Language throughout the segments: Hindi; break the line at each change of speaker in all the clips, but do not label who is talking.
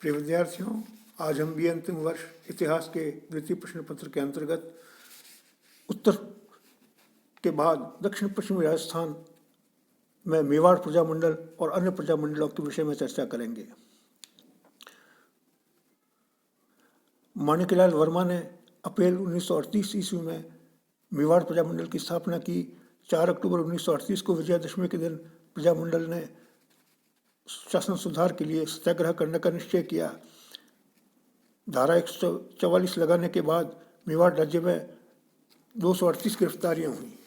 प्रिय विद्यार्थियों, आज हम भी अंतिम वर्ष इतिहास के द्वितीय प्रश्न पत्र के अंतर्गत उत्तर के बाद दक्षिण पश्चिमी राजस्थान में मेवाड़ प्रजामंडल और अन्य प्रजामंडलों के विषय में चर्चा करेंगे। माणिकलाल वर्मा ने अप्रैल 1938 ईस्वी में मेवाड़ प्रजामंडल की स्थापना की। 4 अक्टूबर 1938 को विजयादशमी के दिन प्रजामंडल ने शासन सुधार के लिए सत्याग्रह करने का निश्चय किया। धारा 144 लगाने के बाद मेवाड़ राज्य में 238 गिरफ्तारियां हुई।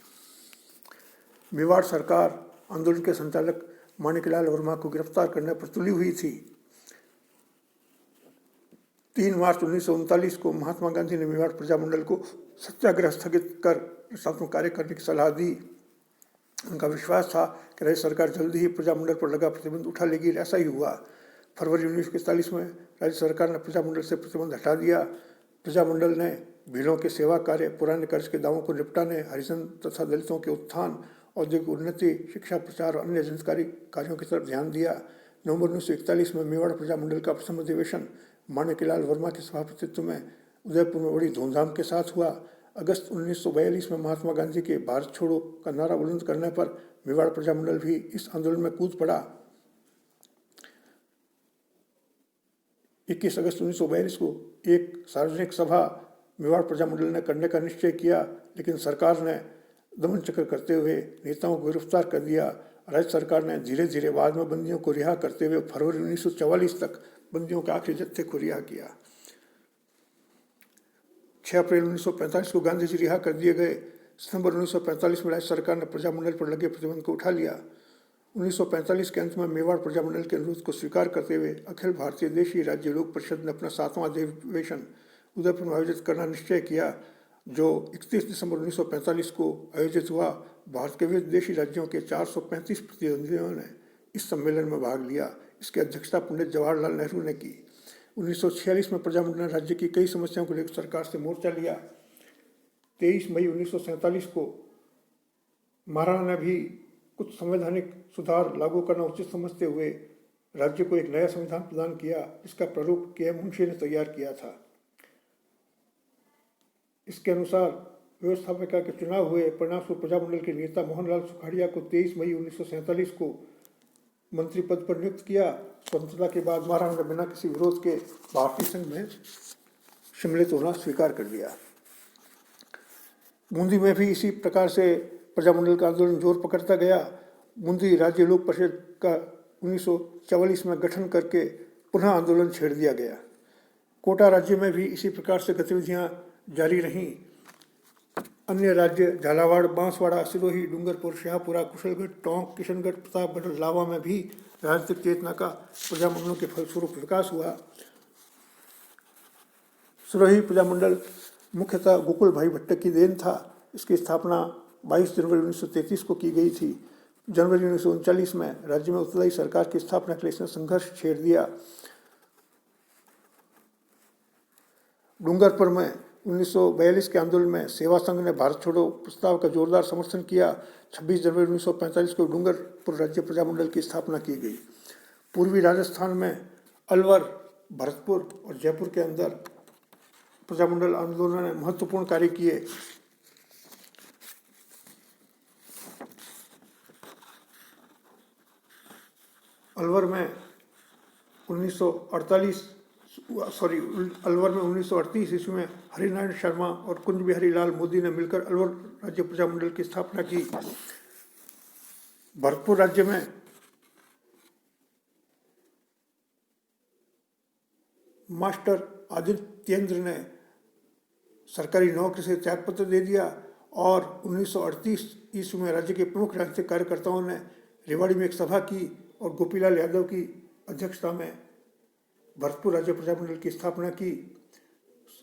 मेवाड़ सरकार आंदोलन के संचालक माणिकलाल वर्मा को गिरफ्तार करने पर तुली हुई थी। 3 मार्च 1939 को महात्मा गांधी ने मेवाड़ प्रजामंडल को सत्याग्रह स्थगित कर रचनात्मक कार्य करने की सलाह दी। उनका विश्वास था कि राज्य सरकार जल्दी ही प्रजामंडल पर लगा प्रतिबंध उठा लेगी। ऐसा ही हुआ। फरवरी 1941 में राज्य सरकार ने प्रजामंडल से प्रतिबंध हटा दिया। प्रजामंडल ने भीलों के सेवा कार्य, पुराने कर्ज के दावों को निपटाने, हरिजन तथा दलितों के उत्थान, औद्योगिक उन्नति, शिक्षा प्रचार और अन्य जनकारी कार्यों की तरफ ध्यान दिया। नवंबर 1941 में मेवाड़ प्रजामंडल का प्रथम अधिवेशन माणिकलाल वर्मा के सभापतित्व में उदयपुर में बड़ी धूमधाम के साथ हुआ। अगस्त 1942 में महात्मा गांधी के भारत छोड़ो का नारा बुलंद करने पर मेवाड़ प्रजामंडल भी इस आंदोलन में कूद पड़ा। 21 अगस्त 1942 को एक सार्वजनिक सभा मेवाड़ प्रजामंडल ने करने का निश्चय किया, लेकिन सरकार ने दमन चक्र करते हुए नेताओं को गिरफ्तार कर दिया। राज्य सरकार ने धीरे धीरे बाद में बंदियों को रिहा करते हुए फरवरी 1944 तक बंदियों के आखिरी जत्थे को रिहा किया। 6 अप्रैल 1945 को गांधी जी रिहा कर दिए गए। सितंबर 1945 में राज्य सरकार ने प्रजामंडल पर लगे प्रतिबंध को उठा लिया। 1945 के अंत में मेवाड़ प्रजामंडल के अनुरोध को स्वीकार करते हुए अखिल भारतीय देशी राज्य लोक परिषद ने अपना 7वां अधिवेशन उदयपुर में आयोजित करना निश्चय किया, जो 31 दिसंबर 1945 को आयोजित हुआ। भारत के विविध देशी राज्यों के 435 प्रतिनिधियों ने इस सम्मेलन में भाग लिया। इसकी अध्यक्षता पंडित जवाहरलाल नेहरू ने की। 1946 में प्रजामंडल ने राज्य की कई समस्याओं को लेकर सरकार से मोर्चा लिया। 23 मई 1947 को महाराणा ने भी कुछ संवैधानिक सुधार लागू करना उचित समझते हुए राज्य को एक नया संविधान प्रदान किया, जिसका प्रारूप के मुंशी ने तैयार किया था। इसके अनुसार व्यवस्थापिका के चुनाव हुए। परिणामस्वरूप प्रजामंडल के नेता मोहनलाल सुखाड़िया को 23 मई 1947 को मंत्री पद पर नियुक्त किया। स्वतंत्रता के बाद महाराणा ने बिना किसी विरोध के भारतीय संघ में सम्मिलित होना स्वीकार कर लिया। बूंदी में भी इसी प्रकार से प्रजामंडल का आंदोलन जोर पकड़ता गया। बूंदी राज्य लोक परिषद का 1944 में गठन करके पुनः आंदोलन छेड़ दिया गया। कोटा राज्य में भी इसी प्रकार से गतिविधियां जारी रहीं। अन्य राज्य झालावाड़, बांसवाड़ा, सिरोही, डूंगरपुर, शाहपुरा, कुशलगढ़, टोंक, किशनगढ़, प्रतापगढ़, लावा में भी राजनीतिक चेतना का प्रजामंडलों के फलस्वरूप विकास हुआ। सिरोही प्रजामंडल मुख्यतः गोकुल भाई भट्ट की देन था। इसकी स्थापना 22 जनवरी 1933 को की गई थी। जनवरी 1939 में राज्य में उत्तरदायी सरकार की स्थापना के लिए इसने संघर्ष छेड़ दिया। डूंगरपुर में 1942 के आंदोलन में सेवा संघ ने भारत छोड़ो प्रस्ताव का जोरदार समर्थन किया। 26 जनवरी 1945 को डूंगरपुर राज्य प्रजामंडल की स्थापना की गई। पूर्वी राजस्थान में अलवर, भरतपुर और जयपुर के अंदर प्रजामंडल आंदोलन ने महत्वपूर्ण कार्य किए। अलवर में 1938 ईस्वी में हरिनारायण शर्मा और कुंज बिहारी लाल मोदी ने मिलकर अलवर राज्य प्रजामंडल की स्थापना की। भरतपुर राज्य में मास्टर आदित्येंद्र ने सरकारी नौकरी से त्यागपत्र दे दिया और 1938 ईस्वी में राज्य के प्रमुख राजनीतिक कार्यकर्ताओं ने रेवाड़ी में एक सभा की और गोपीलाल यादव की अध्यक्षता में भरतपुर राज्य प्रजामंडल की स्थापना की।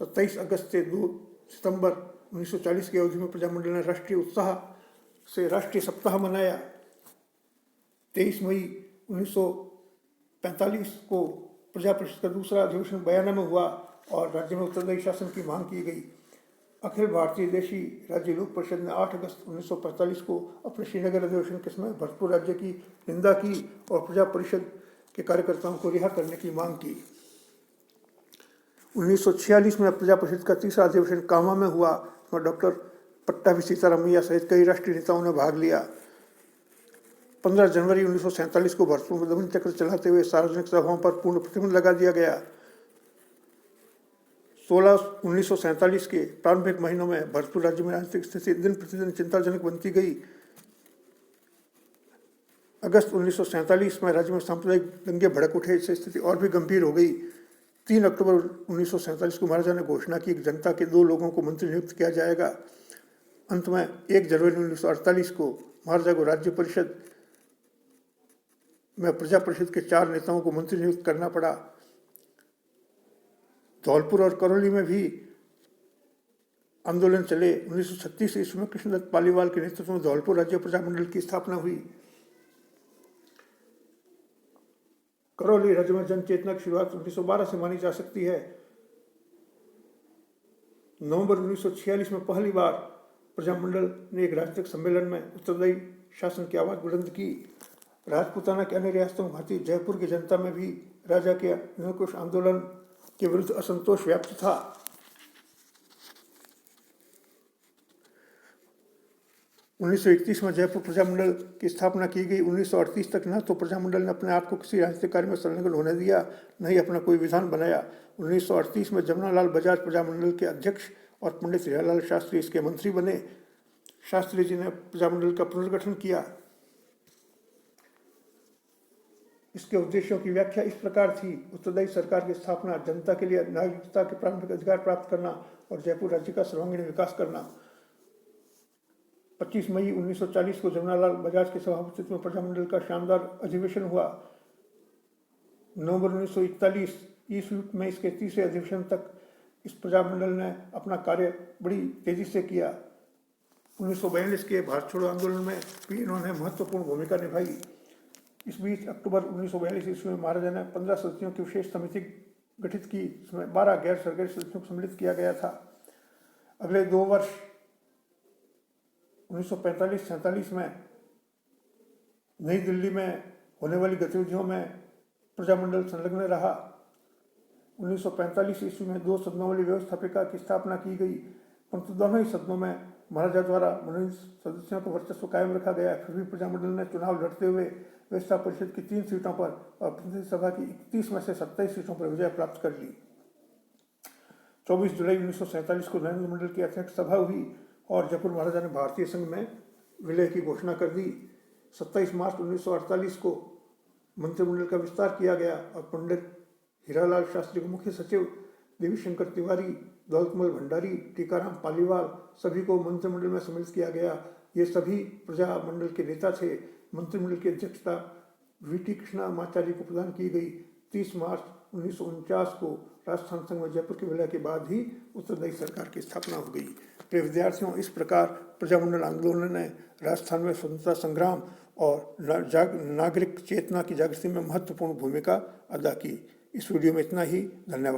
27 अगस्त से 2 सितंबर 1940 की अवधि में प्रजामंडल ने राष्ट्रीय उत्साह से राष्ट्रीय सप्ताह मनाया। 23 मई 1945 को प्रजा परिषद का दूसरा अधिवेशन बयाना में हुआ और राज्य में उत्तरदायी शासन की मांग की गई। अखिल भारतीय देशी राज्य लोक परिषद ने 8 अगस्त 1945 को अपने श्रीनगर अधिवेशन के समय भरतपुर राज्य की निंदा की और प्रजा परिषद के कार्यकर्ताओं को रिहा करने की मांग की। 1946 में प्रजा परिषद का तीसरा अधिवेशन कामा में हुआ, उसमें डॉक्टर पट्टाभी सीतारामैया सहित कई राष्ट्रीय नेताओं ने भाग लिया। 15 जनवरी 1947 को भरतपुर में दमन चक्र चलाते हुए सार्वजनिक सभाओं पर पूर्ण प्रतिबंध लगा दिया गया। 1947 के प्रारंभिक महीनों में भरतपुर राज्य में राजनीतिक स्थिति दिन प्रतिदिन चिंताजनक बनती गई। अगस्त 1947 में राज्य में सांप्रदायिक दंगे भड़क उठे, इससे स्थिति और भी गंभीर हो गई। 3 अक्टूबर 1947 को महाराजा ने घोषणा की कि जनता के 2 लोगों को मंत्री नियुक्त किया जाएगा। अंत में 1 जनवरी 1948 को महाराजा को राज्य परिषद में प्रजा परिषद के 4 नेताओं को मंत्री नियुक्त करना पड़ा। धौलपुर और करौली में भी आंदोलन चले। 1936 ईस्वी में कृष्णदत्त पालीवाल के नेतृत्व में धौलपुर राज्य प्रजामंडल की स्थापना हुई। करौली राज्य में जन चेतना की शुरुआत 1912 से मानी जा सकती है। नवंबर 1946 में पहली बार प्रजामंडल ने एक राजनीतिक सम्मेलन में उत्तरदायी शासन की आवाज बुलंद की। राजपूताना के अन्य रियासतों में भांति जयपुर की जनता में भी राजा के निरंकुश आंदोलन के विरुद्ध असंतोष व्याप्त था। 1931 में जयपुर प्रजामंडल की स्थापना की गई। 1938 तक न तो प्रजामंडल ने अपने आप को किसी राजनीतिक कार्य में संलग्न होने दिया, न ही अपना कोई विधान बनाया। 1938 में जमनालाल बजाज प्रजामंडल के अध्यक्ष और पंडित हीरालाल शास्त्री इसके मंत्री बने। शास्त्री जी ने प्रजामंडल का पुनर्गठन किया। इसके उद्देश्यों की व्याख्या इस प्रकार थी: उत्तरदायी सरकार की स्थापना, जनता के लिए नागरिकता के प्रारंभिक अधिकार प्राप्त करना और जयपुर राज्य का सर्वांगीण विकास करना। 25 मई 1940 को जमनालाल बजाज के सभापतित्व में प्रजामंडल का शानदार अधिवेशन हुआ। नवंबर 1941 ईस्वी में इसके तीसरे अधिवेशन तक इस प्रजामंडल ने अपना कार्य बड़ी तेजी से किया। 1942 के भारत छोड़ो आंदोलन में भी इन्होंने महत्वपूर्ण भूमिका निभाई। इस बीच अक्टूबर 1942 ईस्वी में महाराजा ने 15 सदस्यों की विशेष समिति गठित की, जिसमें 12 गैर सरकारी सदस्यों को सम्मिलित किया गया था। अगले 2 वर्ष 1945-47 में नई दिल्ली में होने वाली गतिविधियों में प्रजामंडल संलग्न रहा। 1945 ईस्वी में 2 सदनों वाली व्यवस्थापिका की स्थापना की गई, परंतु दोनों ही सदनों में महाराजा द्वारा मनोनीत सदस्यों का वर्चस्व कायम रखा गया। फिर भी प्रजामंडल ने चुनाव लड़ते हुए व्यवस्था परिषद की 3 सीटों पर और प्रतिनिधि सभा की 31 में से 27 सीटों पर विजय प्राप्त कर ली। 24 जुलाई 1947 को नरेंद्र मंडल की अध्यक्ष सभा हुई और जयपुर महाराजा ने भारतीय संघ में विलय की घोषणा कर दी। 27 मार्च 1948 को मंत्रिमंडल का विस्तार किया गया और पंडित हीरालाल शास्त्री को मुख्य सचिव, देवीशंकर तिवारी, दौलतमल भंडारी, टीकाराम पालीवाल सभी को मंत्रिमंडल में सम्मिलित किया गया। ये सभी प्रजामंडल के नेता थे। मंत्रिमंडल की अध्यक्षता वीटी कृष्णामाचार्य को प्रदान की गई। 30 मार्च 1949 को राजस्थान संघ में जयपुर के विलय के बाद ही उत्तरदायी सरकार की स्थापना हो गई। प्रिय विद्यार्थियों, इस प्रकार प्रजामंडल आंदोलन ने राजस्थान में स्वतंत्रता संग्राम और नागरिक चेतना की जागृति में महत्वपूर्ण भूमिका अदा की। इस वीडियो में इतना ही। धन्यवाद।